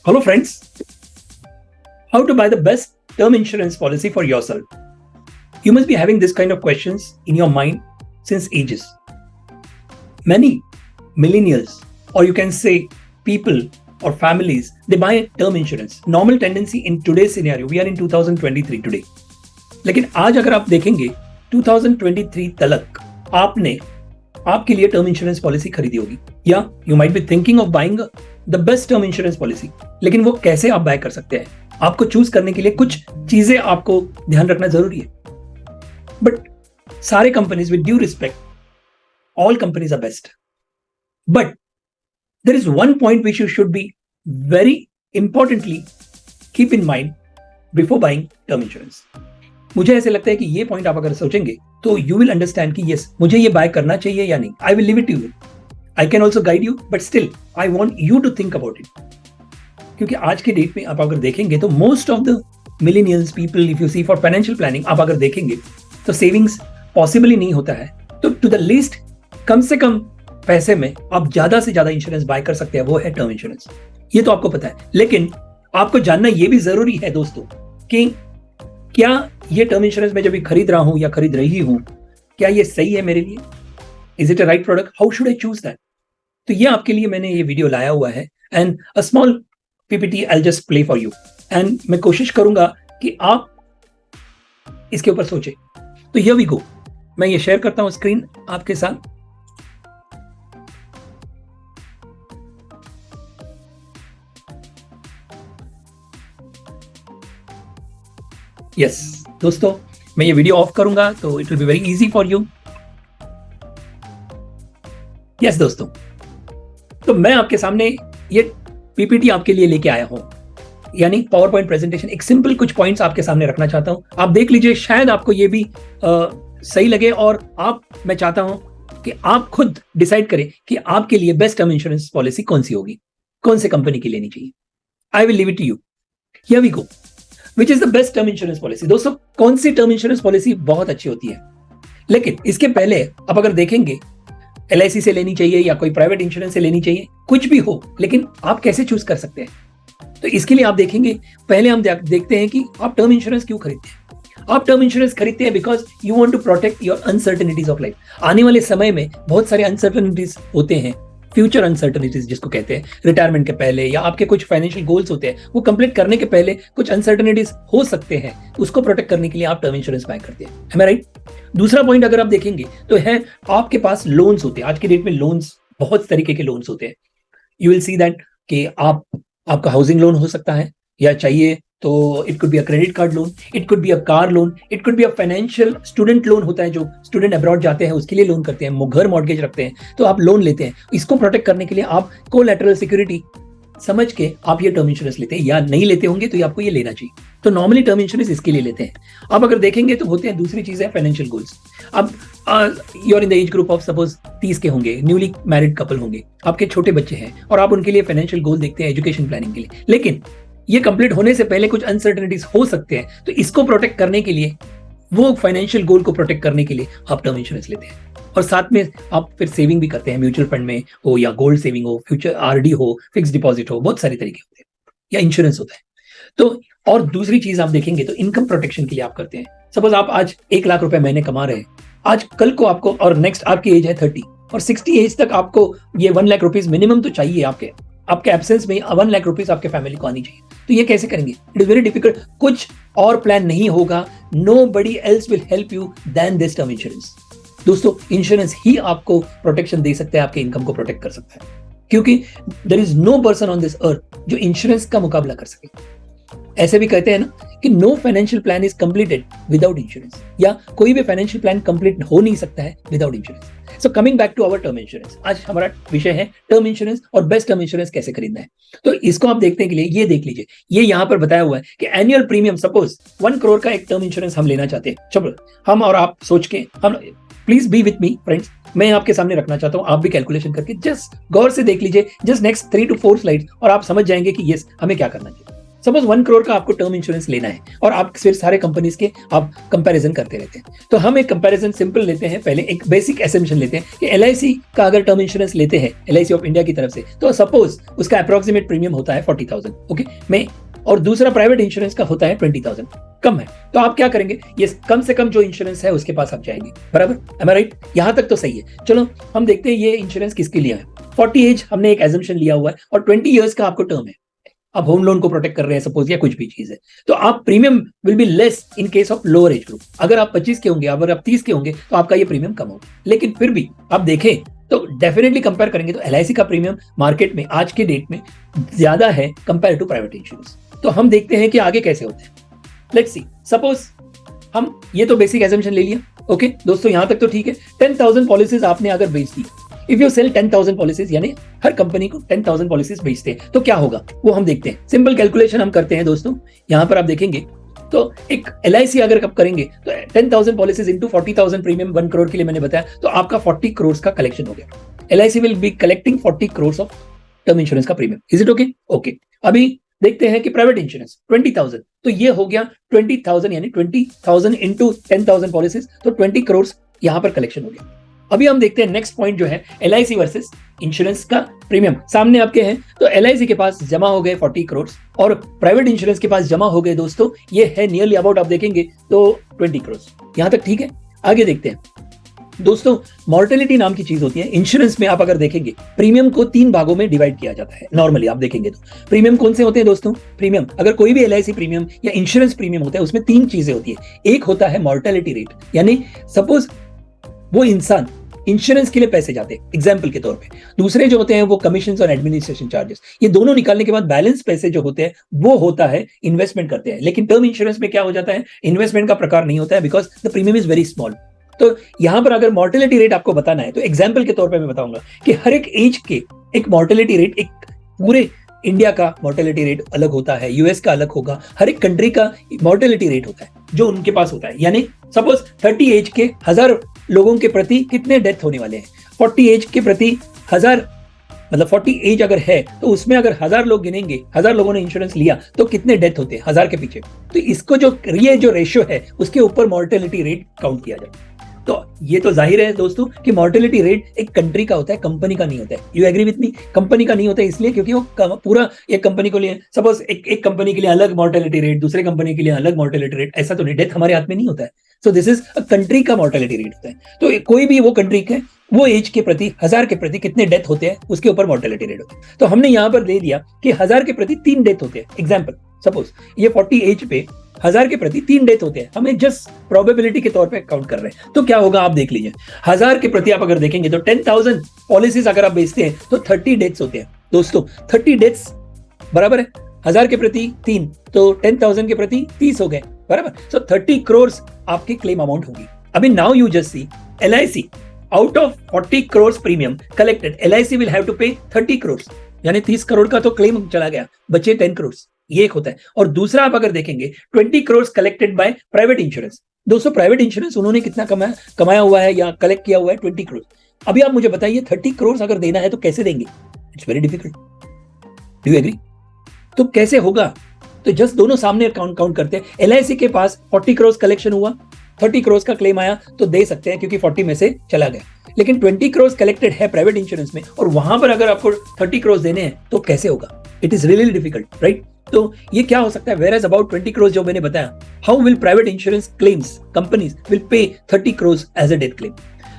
Hello friends, how to buy the best term insurance policy for yourself? You must be having this kind of questions in your mind since ages. Many millennials, or you can say people or families, they buy term insurance. Normal tendency in today's scenario, we are in 2023 today. लेकिन आज अगर आप देखेंगे 2023 तलक आपने आपके लिए term insurance policy खरीदी होगी, या you might be thinking of buying the best term insurance policy. लेकिन वो कैसे आप बाय कर सकते हैं, आपको चूज करने के लिए कुछ चीजें आपको ध्यान रखना जरूरी है. बट सारे companies, with due respect, all companies are best, but there is one point which you should be very importantly keep in mind before buying term insurance. मुझे ऐसे लगता है कि ये पॉइंट आप अगर सोचेंगे तो यू विल अंडरस्टैंड कि यस, मुझे ये बाय करना चाहिए या नहीं. I will leave it to you. I can also guide you, but still I want you to think about it. क्योंकि आज के डेट में आप अगर देखेंगे तो most of the millennials people, if you see for financial planning, आप अगर देखेंगे तो सेविंग्स पॉसिबल ही नहीं होता है. तो टू द लीस्ट, कम से कम पैसे में आप ज्यादा से ज्यादा इंश्योरेंस बाय कर सकते हैं, वो है टर्म इंश्योरेंस. ये तो आपको पता है. लेकिन आपको जानना ये भी जरूरी है दोस्तों कि क्या ये टर्म इंश्योरेंस मैं जब भी खरीद रहा हूं या खरीद रही हूं, क्या ये सही है मेरे लिए? Is it a right product? How should I choose that? तो ये आपके लिए मैंने ये वीडियो लाया हुआ है, and a small PPT I just play for you, and मैं कोशिश करूंगा कि आप इसके ऊपर सोचें. तो हियर वी गो. मैं ये शेयर करता हूं स्क्रीन आपके साथ. यस दोस्तों, मैं ये वीडियो ऑफ करूंगा तो it will be very easy for you. Yes दोस्तों, तो मैं आपके सामने ये पीपीटी आपके लिए लेके आया हूं, यानी पावर पॉइंट प्रेजेंटेशन. एक सिंपल कुछ पॉइंट्स आपके सामने रखना चाहता हूं. आप देख लीजिए, शायद आपको ये भी सही लगे, और मैं चाहता हूं कि आप खुद डिसाइड करें कि आपके लिए बेस्ट टर्म इंश्योरेंस पॉलिसी कौन सी होगी, कौन से कंपनी की लेनी चाहिए. I will leave it to you. Here we go. Which is the best term insurance policy? दोस्तों, कौन सी टर्म इंश्योरेंस पॉलिसी बहुत अच्छी होती है, लेकिन इसके पहले आप अगर देखेंगे LIC से लेनी चाहिए या कोई प्राइवेट इंश्योरेंस से लेनी चाहिए, कुछ भी हो, लेकिन आप कैसे चूज कर सकते हैं? तो इसके लिए आप देखेंगे, पहले हम देखते हैं कि आप टर्म इंश्योरेंस क्यों खरीदते हैं. आप टर्म इंश्योरेंस खरीदते हैं because you want to protect your uncertainties of life. आने वाले समय में बहुत सारे अनसर्टेनिटीज होते हैं, फ्यूचर अनसर्टेनिटीज जिसको कहते हैं. रिटायरमेंट के पहले या आपके कुछ फाइनेंशियल गोल्स होते हैं, वो कंप्लीट करने के पहले कुछ अनसर्टेनिटीज हो सकते हैं. उसको प्रोटेक्ट करने के लिए आप टर्म इंश्योरेंस बाय करते हैं. Am I right? दूसरा पॉइंट अगर आप देखेंगे तो है आपके पास लोन्स होते हैं. आज के डेट में लोन्स, बहुत तरीके के लोन्स होते हैं. यू विल सी दैट कि आपका हाउसिंग लोन हो सकता है, या चाहिए तो it could be a credit card loan, it could be a car loan, it could be a financial student loan होता है, जो स्टूडेंट अब्रॉड जाते हैं उसके लिए लोन करते हैं, घर मॉर्गेज रखते हैं, तो आप लोन लेते हैं. इसको प्रोटेक्ट करने के लिए आप कोलैटरल सिक्योरिटी समझ के आप ये टर्म इंश्योरेंस लेते हैं, या नहीं लेते होंगे तो आपको ये लेना चाहिए. तो नॉर्मली टर्म इंश्योरेंस इसके लिए लेते हैं. अब अगर देखेंगे तो होते हैं, दूसरी चीज है फाइनेंशियल गोल्स. अब you are in the age group of suppose 30 के होंगे, न्यूली मैरिड कपल होंगे, आपके छोटे बच्चे हैं, और आप उनके लिए फाइनेंशियल गोल देखते हैं एजुकेशन प्लानिंग के लिए. लेकिन ये कंप्लीट होने से पहले कुछ अनसर्टेनिटीज हो सकते हैं, तो इसको प्रोटेक्ट करने के लिए, वो फाइनेंशियल गोल को प्रोटेक्ट करने के लिए आप टर्म इंश्योरेंस लेते हैं. और साथ में आप फिर सेविंग भी करते हैं, म्यूचुअल फंड में हो, या गोल्ड सेविंग हो, फ्यूचर RD हो, फिक्स डिपॉजिट हो, बहुत सारे तरीके होते हैं, या इंश्योरेंस होता है. तो और दूसरी चीज आप देखेंगे तो इनकम प्रोटेक्शन के लिए आप करते हैं. सपोज आप आज 1 लाख रुपए महीने कमा रहे हैं, आज कल को आपको, और नेक्स्ट आपकी एज है 30, और 60 एज तक आपको ये 1 लाख रुपीज मिनिमम तो चाहिए. आपके एब्सेंस में 1 लाख रुपीज आपके फैमिली को आनी चाहिए. तो ये कैसे करेंगे? It is very difficult. कुछ और प्लान नहीं होगा. Nobody else will help you then this term insurance. दोस्तों, इंश्योरेंस ही आपको प्रोटेक्शन दे सकता है, आपके इनकम को प्रोटेक्ट कर सकता है, क्योंकि there is no person on this earth जो इंश्योरेंस का मुकाबला कर सके. ऐसे भी कहते हैं ना कि no financial plan is completed without insurance, या कोई भी फाइनेंशियल प्लान कंप्लीट हो नहीं सकता है without insurance. So coming back to our term insurance, आज हमारा विषय है टर्म इंश्योरेंस और बेस्ट टर्म इंश्योरेंस कैसे खरीदना है. तो इसको आप देखने के लिए ये देख लीजिए, ये यहाँ पर बताया हुआ है कि एनुअल प्रीमियम, सपोज 1 करोड़ का एक टर्म इंश्योरेंस हम लेना चाहते हैं. चलो हम और आप सोच के, हम please be with me friends, मैं आपके सामने रखना चाहता हूं, आप भी कैलकुलेशन करके जस्ट गौर से देख लीजिए, जस्ट नेक्स्ट 3 to 4 स्लाइड्स, और आप समझ जाएंगे कि यस, हमें क्या करना चाहिए. सपोज 1 करोड़ का आपको टर्म इंश्योरेंस लेना है और आप फिर सारे कंपनीज के आप कंपैरिजन करते रहते हैं। तो हम एक कंपैरिजन सिंपल लेते हैं, पहले एक बेसिक एसम्पशन लेते हैं कि LIC का अगर टर्म इंश्योरेंस लेते हैं LIC ऑफ इंडिया की तरफ से, तो सपोज उसका अप्रोक्सीमेट प्रीमियम होता है 40,000, ओके में, और दूसरा प्राइवेट इंश्योरेंस का होता है 20,000, कम है। तो आप क्या करेंगे, ये कम से कम जो इंश्योरेंस है उसके पास आप जाएंगे, बराबर, एम आई राइट? यहां तक तो सही है। चलो हम देखते हैं ये इंश्योरेंस किसके लिए है। 40 एज हमने एक एजम्पशन लिया हुआ है और 20 ईयर्स का आपको टर्म है, आप होम लोन को प्रोटेक्ट कर रहे हैं सपोज, या कुछ भी चीज है, तो आप premium will be less in case of lower age group. अगर आप 25 के होंगे, अगर आप 30 के होंगे, तो आपका ये प्रीमियम कम होगा। लेकिन फिर भी आप देखें तो डेफिनेटली कंपेयर करेंगे तो LIC का प्रीमियम मार्केट में आज के डेट में ज्यादा है कंपेयर टू प्राइवेट इंश्योरेंस। तो हम देखते हैं कि आगे कैसे होते हैं। लेट्स सी, सपोज हम ये तो बेसिक एजम्पशन ले लिया, ओके दोस्तों, यहां तक तो ठीक है। 10,000 पॉलिसीज आपने अगर बेच दी, इफ यू सेल 10,000 पॉलिसीज, यानी हर कंपनी को 10,000 पॉलिसीज बेचते हैं, तो क्या होगा वो हम देखते हैं। सिंपल कैलकुलेशन हम करते हैं दोस्तों, यहां पर आप देखेंगे तो एक LIC अगर आप करेंगे तो 10,000 पॉलिसीज इंटू 40,000 प्रीमियम 1 करोड़ के लिए मैंने बताया, तो आपका 40 करोड़ का कलेक्शन हो गया। LIC will be collecting 40 crore of term insurance का premium. Is it okay? Okay. अभी देखते हैं कि प्राइवेट इंश्योरेंस 20,000, तो ये हो गया 20,000, यानी 20,000 इंटू 10,000 पॉलिसीज, तो 20 करोड़ यहां पर कलेक्शन हो गया। अभी हम देखते हैं नेक्स्ट पॉइंट जो है LIC वर्सेस इंश्योरेंस का प्रीमियम सामने आपके हैं। तो LIC के पास जमा हो गए 40 करोड़ और प्राइवेट इंश्योरेंस के पास जमा हो गए दोस्तों, ये है नियरली अबाउट, आप देखेंगे तो 20 करोड़। यहां तक ठीक है? आगे देखते हैं दोस्तों, मॉर्टेलिटी नाम की चीज होती है इंश्योरेंस में। आप अगर देखेंगे प्रीमियम को 3 भागों में डिवाइड किया जाता है नॉर्मली, आप देखेंगे तो प्रीमियम कौन से होते हैं दोस्तों? प्रीमियम, अगर कोई भी LIC प्रीमियम या इंश्योरेंस प्रीमियम होता है उसमें 3 चीजें होती है। एक होता है मॉर्टेलिटी रेट, यानी सपोज वो इंसान इंश्योरेंस के लिए पैसे जाते हैं एग्जाम्पल के तौर पे। दूसरे जो होते हैं वो कमीशन और एडमिनिस्ट्रेशन चार्जेस, ये दोनों निकालने के बाद बैलेंस पैसे जो होते हैं वो होता है इन्वेस्टमेंट करते हैं। लेकिन टर्म इंश्योरेंस में क्या हो जाता है, इन्वेस्टमेंट का प्रकार नहीं होता है, because the premium is very small. तो यहां पर अगर मॉर्टेलिटी रेट आपको बताना है तो एग्जाम्पल के तौर पर मैं बताऊंगा कि हर एक एज के एक मॉर्टेलिटी रेट, एक पूरे इंडिया का मॉर्टेलिटी रेट अलग होता है, US का अलग होगा, हर एक कंट्री का मॉर्टेलिटी रेट होता है जो उनके पास होता है। यानी सपोज 30 एज के 1000 लोगों के प्रति कितने डेथ होने वाले हैं, 40 एज के प्रति 1000, मतलब 40 एज अगर है तो उसमें अगर 1000 लोग गिनेंगे, 1000 लोगों ने इंश्योरेंस लिया तो कितने डेथ होते हैं 1000 के पीछे। तो इसको जो ये जो रेशियो है उसके ऊपर मॉर्टेलिटी रेट काउंट किया जाए। तो ये तो जाहिर है दोस्तों कि मॉर्टेलिटी रेट एक कंट्री का होता है, कंपनी का नहीं होता है। You agree with me? Company का नहीं होता है इसलिए क्योंकि वो पूरा एक कंपनी को लिए, सपोज एक कंपनी के लिए अलग मॉर्टेलिटी रेट, दूसरे कंपनी के लिए अलग मॉर्टेलिटी रेट, ऐसा तो नहीं। डेथ हमारे हाथ में नहीं होता है। So this is a country का मॉर्टेलिटी रेट होता है। तो कोई भी वो कंट्री के वो एज के प्रति 1000 के प्रति कितने डेथ होते हैं उसके ऊपर मॉर्टेलिटी रेट होता है। तो हमने यहां पर दे दिया कि 1000 के प्रति 3 डेथ होते हैं। एग्जाम्पल, सपोज ये 40 एज पे 1000 के प्रति 3 डेथ होते हैं, हमें जस्ट प्रोबेबिलिटी के तौर पे काउंट कर रहे हैं। तो क्या होगा आप देख लीजिए, 1000 के प्रति आप अगर देखेंगे तो 10,000 पॉलिसीज अगर आप बेचते हैं तो 30 डेथ्स होते हैं दोस्तों। 30 डेथ्स बराबर है 1000 के प्रति 3, तो 10,000 के प्रति 30 हो गए, बराबर। सो 30 करोड़ आपकी क्लेम अमाउंट होगी। अभी now you just see, LIC out of 40 crore premium collected, LIC will have to pay 30 crore, यानी 30 करोड़ का तो क्लेम चला गया, बचे 10 करोड़। ये एक होता है। और दूसरा आप अगर देखेंगे 20 crore collected by private insurance. दोस्तों प्राइवेट इंश्योरेंस उन्होंने कितना कमाया हुआ है या कलेक्ट किया हुआ है? 20 करोड़। अभी आप मुझे बताइए 30 करोड़ अगर देना है तो कैसे देंगे? It's very difficult. Do you agree? तो कैसे होगा? तो जस्ट दोनों सामने काउंट करते हैं। LIC के पास 40 करोड़ कलेक्शन हुआ, 30 करोड़ का क्लेम आया तो दे सकते हैं क्योंकि 40 में से चला गया। लेकिन 20 करोड़ कलेक्टेड है प्राइवेट इंश्योरेंस में और वहां पर अगर आपको 30 करोड़ देने हैं तो कैसे होगा? It is really difficult, right? तो ये क्या हो सकता है? वेयर एज अबाउट 20 करोड़ जो मैंने बताया, how will private insurance claims companies will pay 30 crore as a death claim?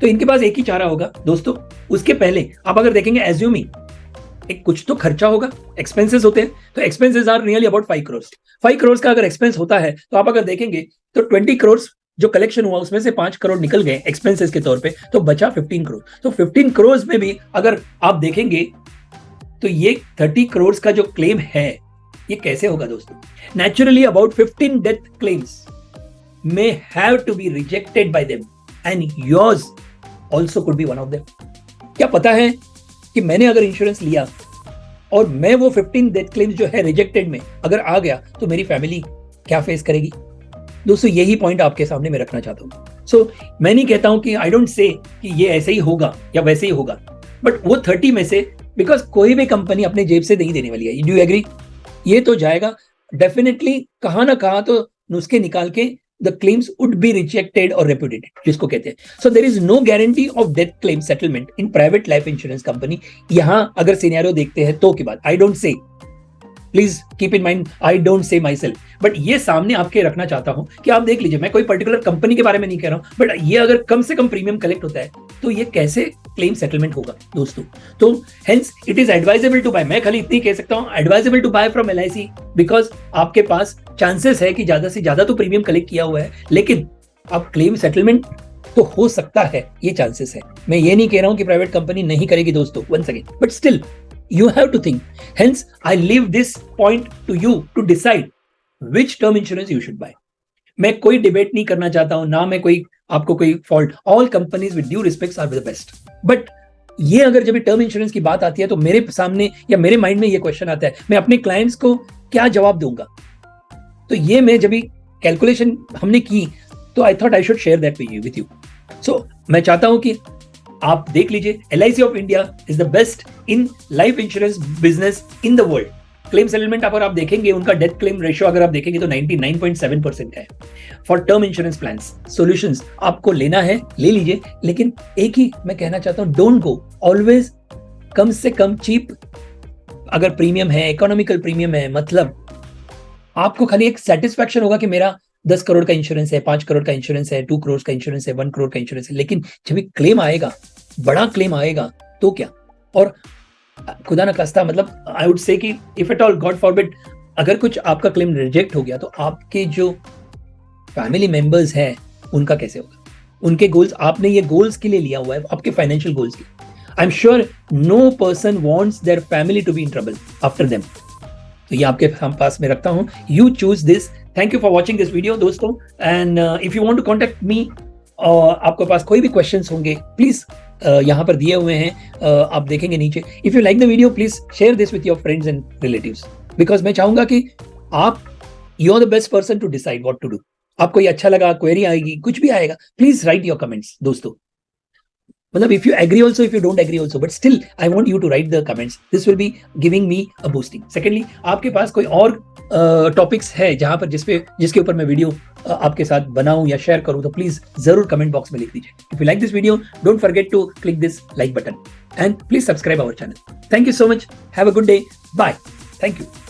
तो इनके पास एक ही चारा होगा दोस्तों। उसके पहले आप अगर देखेंगे एज्यूमिंग एक कुछ तो खर्चा होगा, एक्सपेंसेस होते हैं, तो expenses are nearly about 5 crore. 5 crore का अगर एक्सपेंस होता है तो आप अगर देखेंगे तो 20 करोड़ जो कलेक्शन हुआ उसमें से 5 करोड़ निकल गए एक्सपेंसेस के तौर पे, तो बचा 15 करोड़। तो 15 करोड़ में भी अगर आप देखेंगे तो ये 30 करोड़ का जो क्लेम है ये कैसे होगा दोस्तों? Naturally about 15 death claims may have to be rejected by them and yours also could be one of them. क्या पता है कि मैंने अगर इंश्योरेंस लिया और मैं वो 15 डेथ क्लेम्स जो है रिजेक्टेड में अगर आ गया तो मेरी फैमिली क्या फेस करेगी? दोस्तों यही पॉइंट आपके सामने मैं रखना चाहता हूं। सो मैं नहीं कहता हूं कि आई डोंट से कि ये ऐसे ही होगा या वैसे ही होगा, बट वो 30 में से बिकॉज कोई भी कंपनी अपने जेब से नहीं देने वाली है। Do you agree? ये तो जाएगा डेफिनेटली कहां ना कहां तो नुस्खे निकाल के the claims would be rejected or repudiated, जिसको कहते हैं. So there is no guarantee of death claim settlement in private life insurance company. यहां अगर सिनेरियो देखते हैं तो की बात, I don't say, please keep in mind, I don't say my self, but ये सामने आपके रखना चाहता हूं कि आप देख लीजिए, मैं कोई पर्टिकुलर कंपनी के बारे में नहीं कह रहा हूं, बट ये अगर कम से कम प्रीमियम कलेक्ट होता है तो ये कैसे क्लेम सेटलमेंट होगा दोस्तों. तो hence it is advisable to buy, मैं खाली इतनी कह सकता हूं, advisable to buy from LIC, because आपके पास चांसेस है कि ज्यादा से ज्यादा तो प्रीमियम कलेक्ट किया हुआ है, लेकिन अब क्लेम सेटलमेंट तो हो सकता है, ये चांसेस है. मैं ये नहीं कह रहा हूं कि प्राइवेट कंपनी नहीं करेगी दोस्तों, once again, but still you have to think. Hence I leave this point to you to decide which term insurance you should buy. मैं कोई डिबेट नहीं करना चाहता हूं, ना मैं कोई आपको कोई fault, all companies with due respects are the best, but ये अगर जब टर्म इंश्योरेंस की बात आती है तो मेरे सामने या मेरे माइंड में ये क्वेश्चन आता है, मैं अपने क्लाइंट्स को क्या जवाब दूंगा. तो ये मैं जब कैलकुलेशन हमने की तो I thought I should share that with you. So मैं चाहता हूं कि आप देख लीजिए, LIC of India is the best in life insurance business in the world. Claim settlement अगर आप देखेंगे, उनका डेथ क्लेम रेशियो अगर आप देखेंगे तो 99.7% है. For term insurance plans solutions आपको लेना है, ले लीजिए, लेकिन एक ही मैं कहना चाहता हूं, डोंट गो ऑलवेज कम से कम चीप. अगर प्रीमियम है, इकोनॉमिकल प्रीमियम है, मतलब आपको खाली एक सेटिस्फैक्शन होगा कि मेरा 10 करोड़ का इंश्योरेंस है, 5 करोड़ का इंश्योरेंस है, 2 करोड़ का इंश्योरेंस है, 1 करोड़ का इंश्योरेंस है, लेकिन जब क्लेम आएगा, बड़ा क्लेम आएगा तो क्या. और खुदा ना खास्ता, मतलब आई वुड से कि if at all God forbid अगर कुछ आपका क्लेम रिजेक्ट हो गया तो आपके जो फैमिली मेंबर्स हैं उनका कैसे होगा. उनके गोल्स, आपने ये गोल्स के लिए लिया हुआ है, आपके फाइनेंशियल गोल्स के. I am sure no person wants their family to be in trouble after them. तो ये आपके पास में रखता हूं, you choose this. Thank you for watching this video दोस्तों, and if you want to contact me, आपके पास कोई भी क्वेश्चंस होंगे प्लीज यहाँ पर दिए हुए हैं, आप देखेंगे नीचे. If you like the video please share this with your friends and relatives, because मैं चाहूंगा कि आप, you are the best person to decide what to do. आपको ये अच्छा लगा, क्वेरी आएगी, कुछ भी आएगा, प्लीज राइट योर कमेंट्स दोस्तों. मतलब if you agree also, if you don't agree also, but still I want you to write the comments. This will be giving me a boosting. Secondly, आपके पास कोई और टॉपिक्स है जहां पर जिसके ऊपर मैं वीडियो आपके साथ बनाऊं या शेयर करूं तो प्लीज जरूर कमेंट बॉक्स में लिख दीजिए. If you like this video, don't forget to click this like button and please subscribe our channel. Thank you so much. Have a good day. Bye. Thank you.